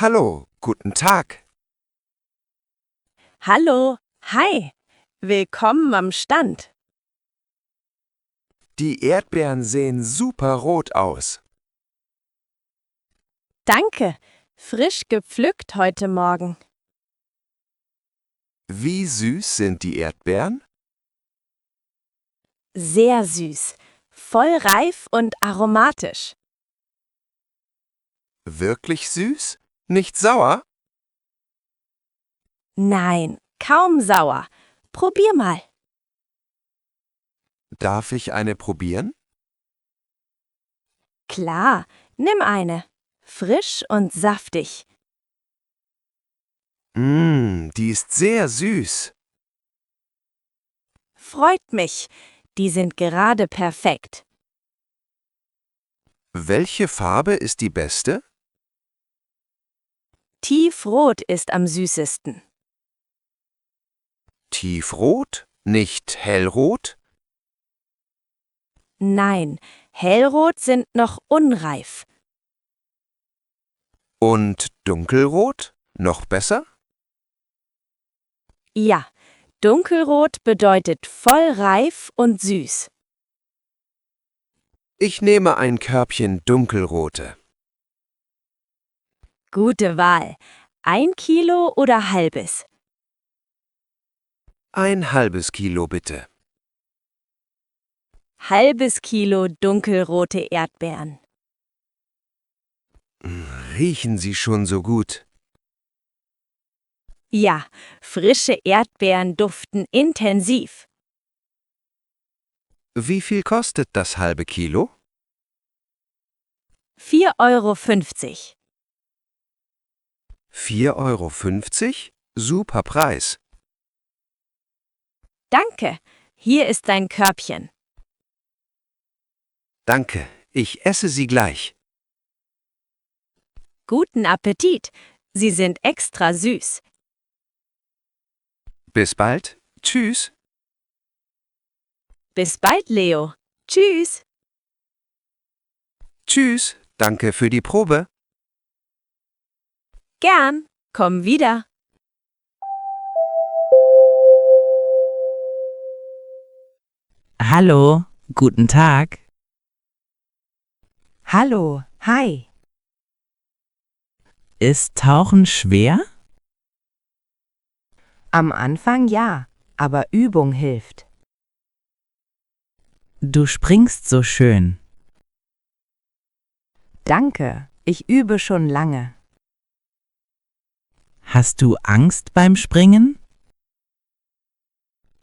Hallo, guten Tag. Hallo, hi, willkommen am Stand. Die Erdbeeren sehen super rot aus. Danke, frisch gepflückt heute Morgen. Wie süß sind die Erdbeeren? Sehr süß, voll reif und aromatisch. Wirklich süß? Nicht sauer? Nein, kaum sauer. Probier mal. Darf ich eine probieren? Klar, nimm eine. Frisch und saftig. Die ist sehr süß. Freut mich. Die sind gerade perfekt. Welche Farbe ist die beste? Tiefrot ist am süßesten. Tiefrot, nicht hellrot? Nein, hellrot sind noch unreif. Und dunkelrot? Noch besser? Ja, dunkelrot bedeutet voll reif und süß. Ich nehme ein Körbchen dunkelrote. Gute Wahl. 1 Kilo oder halbes? Ein halbes Kilo bitte. Halbes Kilo dunkelrote Erdbeeren. Riechen sie schon so gut. Ja, frische Erdbeeren duften intensiv. Wie viel kostet das halbe Kilo? 4,50 €. 4,50 €? Super Preis. Danke, hier ist dein Körbchen. Danke, ich esse sie gleich. Guten Appetit, sie sind extra süß. Bis bald. Tschüss. Bis bald, Leo. Tschüss. Tschüss. Danke für die Probe. Gern, komm wieder. Hallo, guten Tag. Hallo, hi. Ist Tauchen schwer? Am Anfang ja, aber Übung hilft. Du springst so schön. Danke, ich übe schon lange. Hast du Angst beim Springen?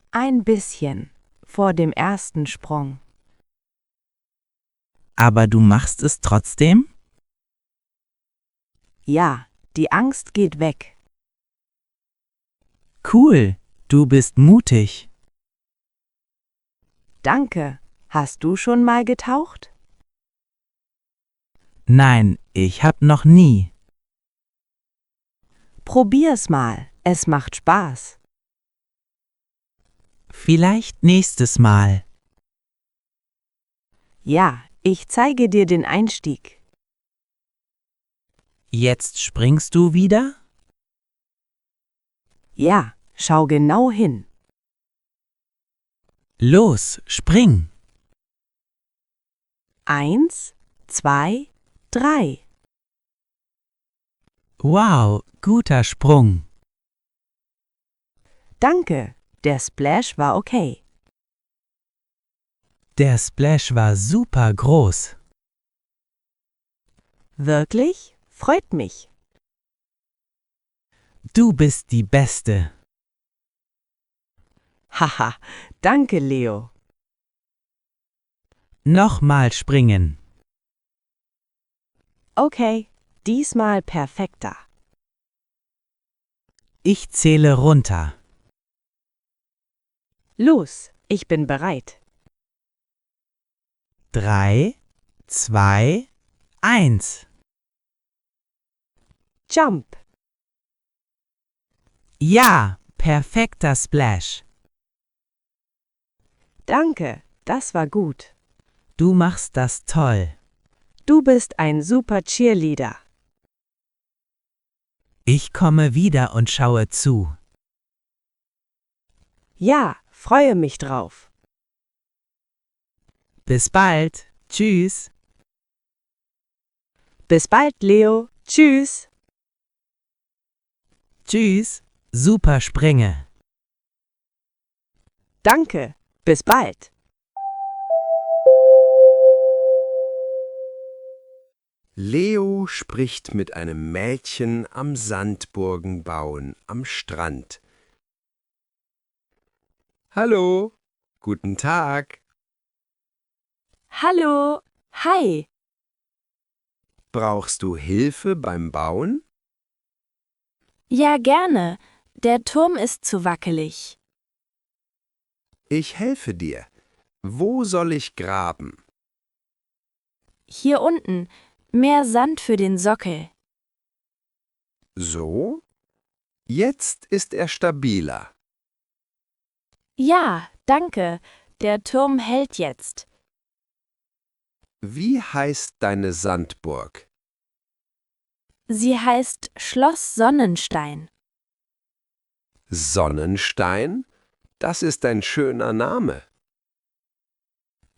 Ein bisschen, vor dem ersten Sprung. Aber du machst es trotzdem? Ja, die Angst geht weg. Cool, du bist mutig. Danke, hast du schon mal getaucht? Nein, ich hab noch nie. Probier's mal, es macht Spaß. Vielleicht nächstes Mal. Ja, ich zeige dir den Einstieg. Jetzt springst du wieder? Ja, schau genau hin. Los, spring! 1, 2, 3. Wow, guter Sprung. Danke, der Splash war okay. Der Splash war super groß. Wirklich? Freut mich. Du bist die Beste. Haha, danke, Leo. Nochmal springen. Okay, diesmal perfekter. Ich zähle runter. Los, ich bin bereit. 3, 2, 1. Jump. Ja, perfekter Splash. Danke, das war gut. Du machst das toll. Du bist ein super Cheerleader. Ich komme wieder und schaue zu. Ja, freue mich drauf. Bis bald. Tschüss. Bis bald, Leo. Tschüss. Tschüss. Super Sprünge. Danke. Bis bald. Leo spricht mit einem Mädchen am Sandburgenbauen am Strand. Hallo, guten Tag. Hallo. Hi. Brauchst du Hilfe beim Bauen? Ja, gerne. Der Turm ist zu wackelig. Ich helfe dir. Wo soll ich graben? Hier unten. Mehr Sand für den Sockel. So? Jetzt ist er stabiler. Ja, danke. Der Turm hält jetzt. Wie heißt deine Sandburg? Sie heißt Schloss Sonnenstein. Sonnenstein? Das ist ein schöner Name.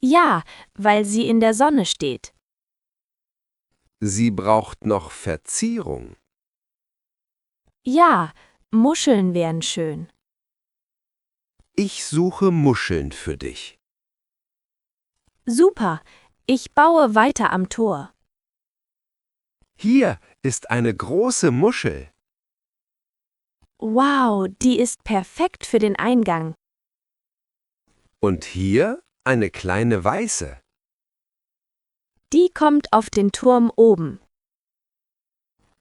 Ja, weil sie in der Sonne steht. Sie braucht noch Verzierung. Ja, Muscheln wären schön. Ich suche Muscheln für dich. Super, ich baue weiter am Tor. Hier ist eine große Muschel. Wow, die ist perfekt für den Eingang. Und hier eine kleine weiße. Die kommt auf den Turm oben.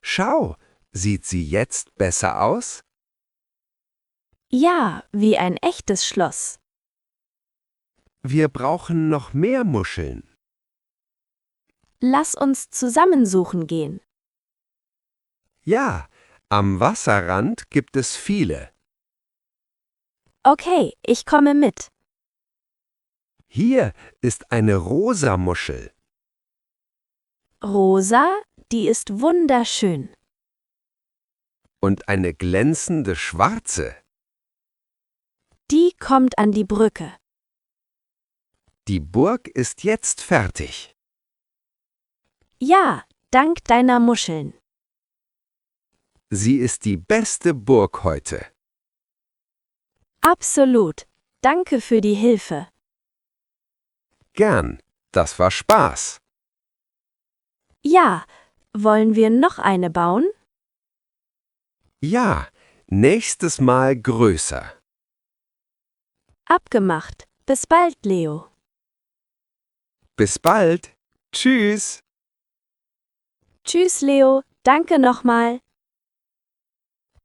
Schau, sieht sie jetzt besser aus? Ja, wie ein echtes Schloss. Wir brauchen noch mehr Muscheln. Lass uns zusammensuchen gehen. Ja, am Wasserrand gibt es viele. Okay, ich komme mit. Hier ist eine rosa Muschel. Rosa, die ist wunderschön. Und eine glänzende schwarze. Die kommt an die Brücke. Die Burg ist jetzt fertig. Ja, dank deiner Muscheln. Sie ist die beste Burg heute. Absolut. Danke für die Hilfe. Gern, das war Spaß. Ja, wollen wir noch eine bauen? Ja, nächstes Mal größer. Abgemacht. Bis bald, Leo. Bis bald. Tschüss. Tschüss, Leo. Danke nochmal.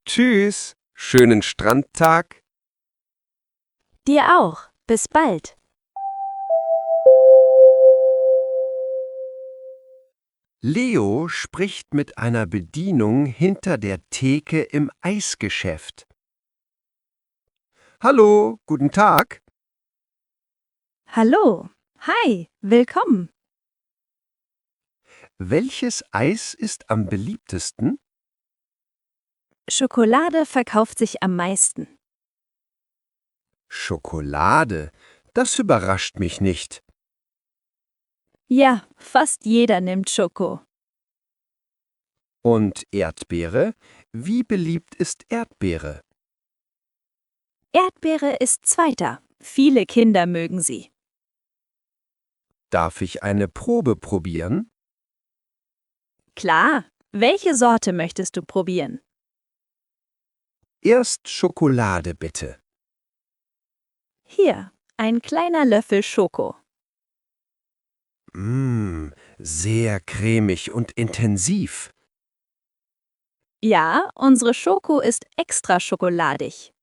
Tschüss. Schönen Strandtag. Dir auch. Bis bald. Leo spricht mit einer Bedienung hinter der Theke im Eisgeschäft. Hallo, guten Tag. Hallo. Hi, willkommen. Welches Eis ist am beliebtesten? Schokolade verkauft sich am meisten. Schokolade, das überrascht mich nicht. Ja, fast jeder nimmt Schoko. Und Erdbeere? Wie beliebt ist Erdbeere? Erdbeere ist zweiter. Viele Kinder mögen sie. Darf ich eine Probe probieren? Klar. Welche Sorte möchtest du probieren? Erst Schokolade, bitte. Hier, ein kleiner Löffel Schoko. Sehr cremig und intensiv. Ja, unsere Schoko ist extra schokoladig.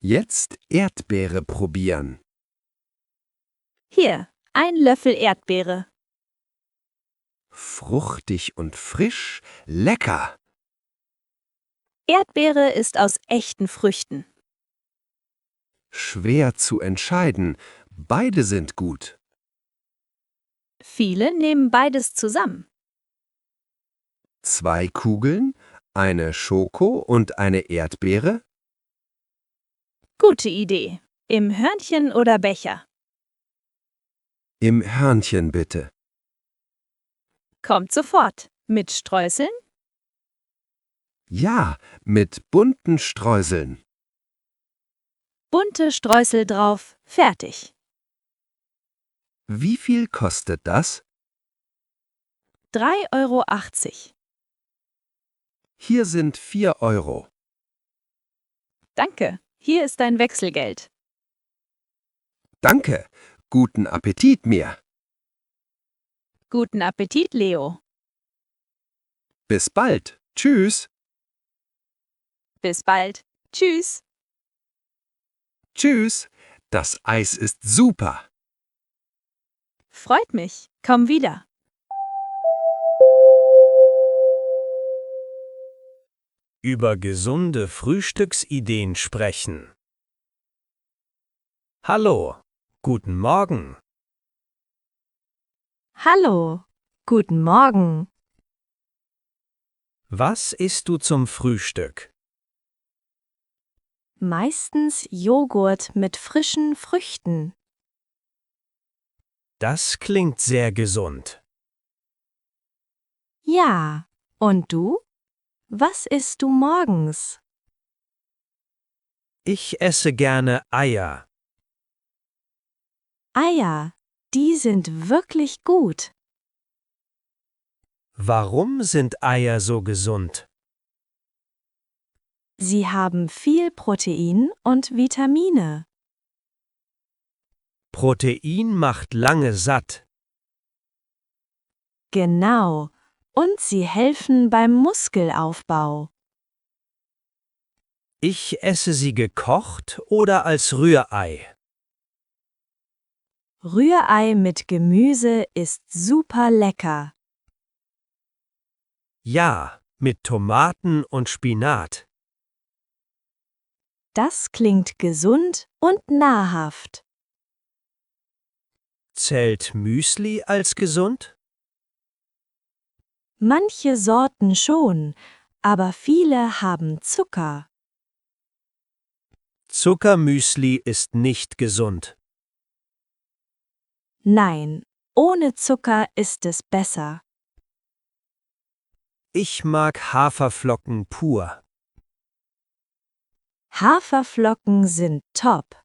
Jetzt Erdbeere probieren. Hier, ein Löffel Erdbeere. Fruchtig und frisch, lecker. Erdbeere ist aus echten Früchten. Schwer zu entscheiden, beide sind gut. Viele nehmen beides zusammen. 2 Kugeln, Eine Schoko und eine Erdbeere? Gute Idee. Im Hörnchen oder Becher? Im Hörnchen bitte. Kommt sofort. Mit Streuseln? Ja, mit bunten Streuseln. Bunte Streusel drauf. Fertig. Wie viel kostet das? 3,80 €. Hier sind 4 Euro. Danke. Hier ist dein Wechselgeld. Danke. Guten Appetit mir. Guten Appetit, Leo. Bis bald. Tschüss. Bis bald. Tschüss. Tschüss. Das Eis ist super. Freut mich. Komm wieder. Über gesunde Frühstücksideen sprechen. Hallo, guten Morgen. Hallo, guten Morgen. Was isst du zum Frühstück? Meistens Joghurt mit frischen Früchten. Das klingt sehr gesund. Ja, und du? Was isst du morgens? Ich esse gerne Eier. Eier, die sind wirklich gut. Warum sind Eier so gesund? Sie haben viel Protein und Vitamine. Protein macht lange satt. Genau. Und sie helfen beim Muskelaufbau. Ich esse sie gekocht oder als Rührei. Rührei mit Gemüse ist super lecker. Ja, mit Tomaten und Spinat. Das klingt gesund und nahrhaft. Zählt Müsli als gesund? Manche Sorten schon, aber viele haben Zucker. Zuckermüsli ist nicht gesund. Nein, ohne Zucker ist es besser. Ich mag Haferflocken pur. Haferflocken sind top.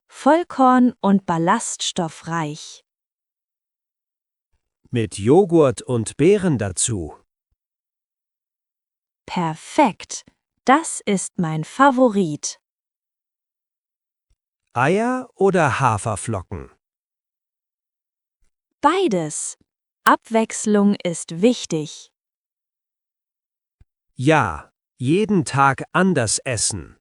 Vollkorn und ballaststoffreich. Mit Joghurt und Beeren dazu. Perfekt. Das ist mein Favorit. Eier oder Haferflocken? Beides. Abwechslung ist wichtig. Ja, jeden Tag anders essen.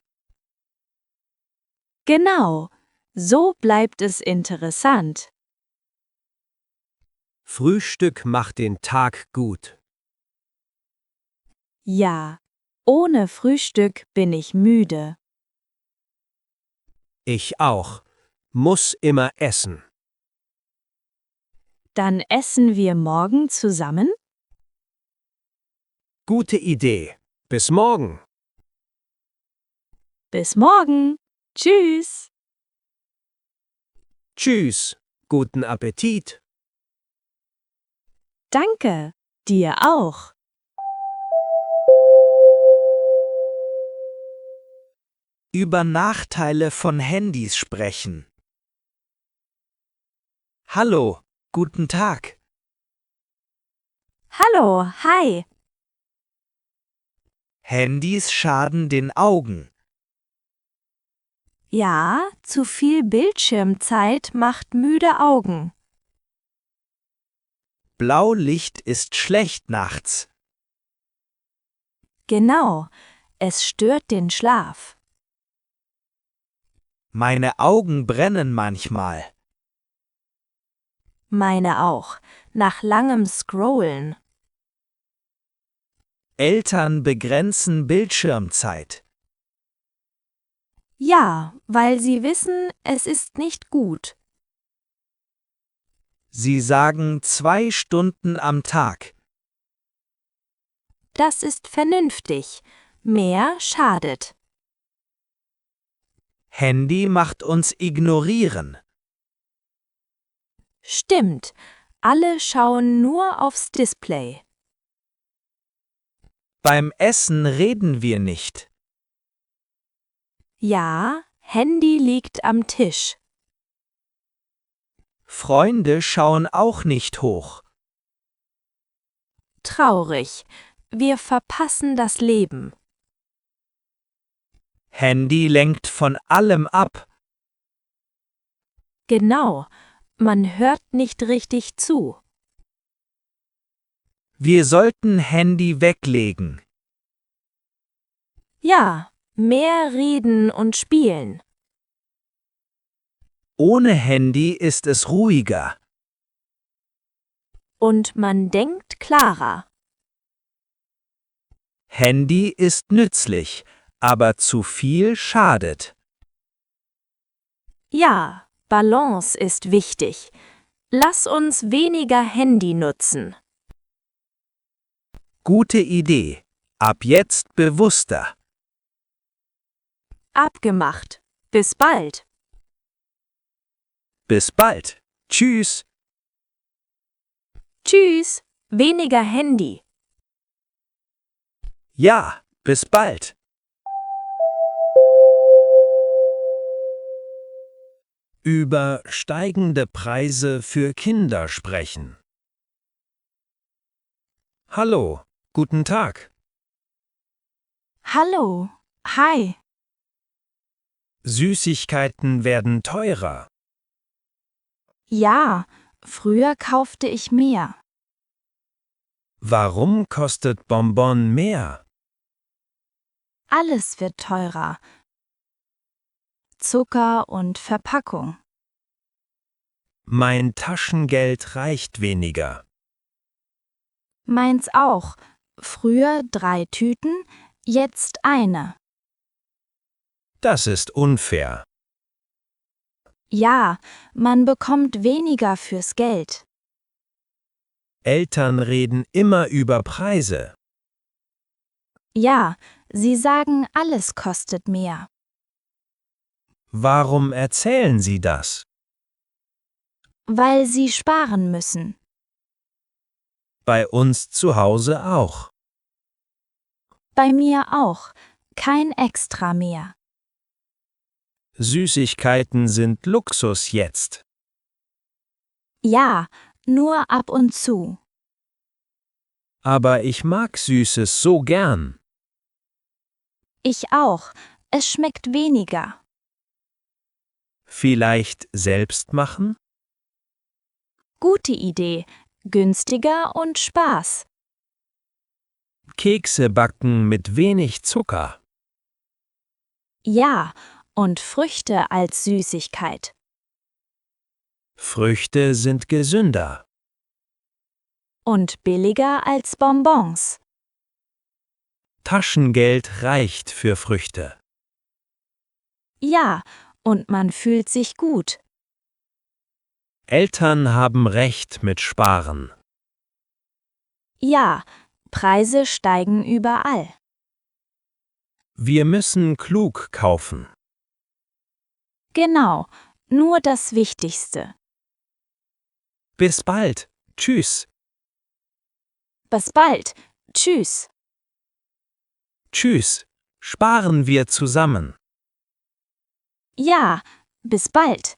Genau. So bleibt es interessant. Frühstück macht den Tag gut. Ja, ohne Frühstück bin ich müde. Ich auch. Muss immer essen. Dann essen wir morgen zusammen? Gute Idee. Bis morgen. Bis morgen. Tschüss. Tschüss. Guten Appetit. Danke. Dir auch. Über Nachteile von Handys sprechen. Hallo, guten Tag. Hallo, hi. Handys schaden den Augen. Ja, zu viel Bildschirmzeit macht müde Augen. Blaulicht ist schlecht nachts. Genau, es stört den Schlaf. Meine Augen brennen manchmal. Meine auch, nach langem Scrollen. Eltern begrenzen Bildschirmzeit. Ja, weil sie wissen, es ist nicht gut. Sie sagen 2 Stunden am Tag. Das ist vernünftig. Mehr schadet. Handy macht uns ignorieren. Stimmt. Alle schauen nur aufs Display. Beim Essen reden wir nicht. Ja, Handy liegt am Tisch. Freunde schauen auch nicht hoch. Traurig. Wir verpassen das Leben. Handy lenkt von allem ab. Genau. Man hört nicht richtig zu. Wir sollten Handy weglegen. Ja, mehr reden und spielen. Ohne Handy ist es ruhiger. Und man denkt klarer. Handy ist nützlich, aber zu viel schadet. Ja, Balance ist wichtig. Lass uns weniger Handy nutzen. Gute Idee. Ab jetzt bewusster. Abgemacht. Bis bald. Bis bald. Tschüss. Tschüss. Weniger Handy. Ja, bis bald. Über steigende Preise für Kinder sprechen. Hallo, guten Tag. Hallo. Hi. Süßigkeiten werden teurer. Ja, früher kaufte ich mehr. Warum kostet Bonbon mehr? Alles wird teurer. Zucker und Verpackung. Mein Taschengeld reicht weniger. Meins auch. Früher 3 Tüten, jetzt eine. Das ist unfair. Ja, man bekommt weniger fürs Geld. Eltern reden immer über Preise. Ja, sie sagen, alles kostet mehr. Warum erzählen Sie das? Weil sie sparen müssen. Bei uns zu Hause auch. Bei mir auch. Kein Extra mehr. Süßigkeiten sind Luxus jetzt. Ja, nur ab und zu. Aber ich mag Süßes so gern. Ich auch. Es schmeckt weniger. Vielleicht selbst machen? Gute Idee. Günstiger und Spaß. Kekse backen mit wenig Zucker. Ja, und Früchte als Süßigkeit. Früchte sind gesünder. Und billiger als Bonbons. Taschengeld reicht für Früchte. Ja, und man fühlt sich gut. Eltern haben Recht mit Sparen. Ja, Preise steigen überall. Wir müssen klug kaufen. Genau, nur das Wichtigste. Bis bald. Tschüss. Bis bald. Tschüss. Tschüss. Sparen wir zusammen. Ja, bis bald.